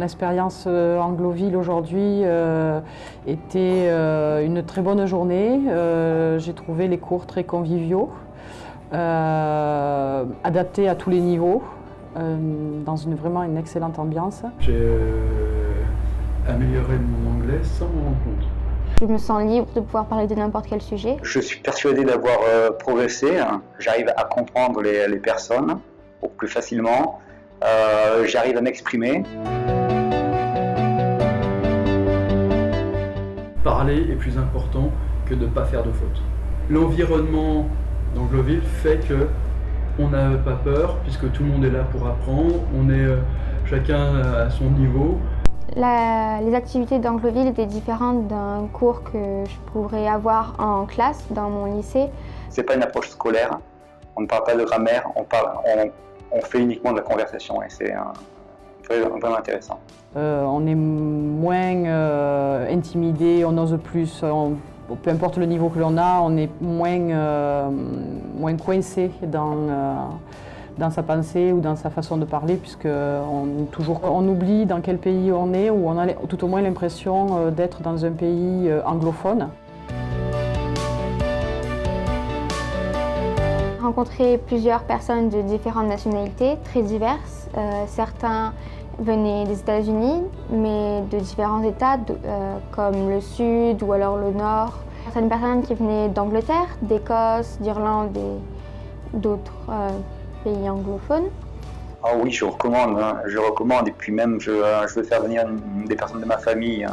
Mon expérience Angloville aujourd'hui était une très bonne journée. J'ai trouvé les cours très conviviaux, adaptés à tous les niveaux, dans vraiment une excellente ambiance. J'ai amélioré mon anglais sans m'en rendre compte. Je me sens libre de pouvoir parler de n'importe quel sujet. Je suis persuadé d'avoir progressé. J'arrive à comprendre les personnes plus facilement. J'arrive à m'exprimer. Parler est plus important que de ne pas faire de fautes. L'environnement d'Angloville fait qu'on n'a pas peur, puisque tout le monde est là pour apprendre, on est chacun à son niveau. Les activités d'Angloville étaient différentes d'un cours que je pourrais avoir en classe dans mon lycée. C'est pas une approche scolaire, on ne parle pas de grammaire, on fait uniquement de la conversation et c'est vraiment intéressant. On est moins intimidé, on ose plus, peu importe le niveau que l'on a, on est moins coincé dans sa pensée ou dans sa façon de parler, puisqu'on oublie dans quel pays on est, ou on a tout au moins l'impression d'être dans un pays anglophone. J'ai rencontré plusieurs personnes de différentes nationalités, très diverses. Certains venaient des États-Unis, mais de différents États, comme le Sud ou alors le Nord. Certaines personnes qui venaient d'Angleterre, d'Écosse, d'Irlande et d'autres pays anglophones. Ah oui, je recommande et puis même je veux faire venir des personnes de ma famille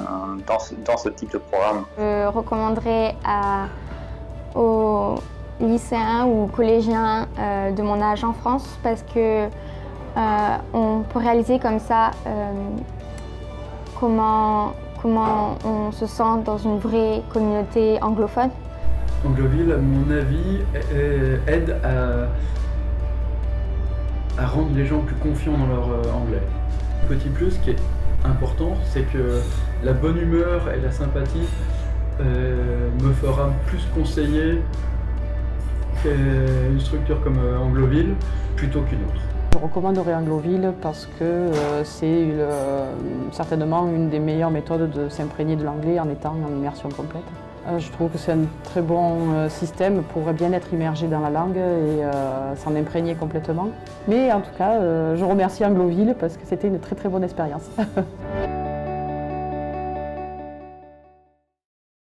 dans ce type de programme. Je recommanderais aux lycéens ou collégiens de mon âge en France parce que on peut réaliser comme ça comment on se sent dans une vraie communauté anglophone. Angloville, à mon avis, aide à rendre les gens plus confiants dans leur anglais. Petit plus qui est important, c'est que la bonne humeur et la sympathie me fera plus conseiller une structure comme Angloville plutôt qu'une autre. Je recommanderais Angloville parce que c'est certainement une des meilleures méthodes de s'imprégner de l'anglais en étant en immersion complète. Je trouve que c'est un très bon système pour bien être immergé dans la langue et s'en imprégner complètement. Mais en tout cas, je remercie Angloville parce que c'était une très très bonne expérience.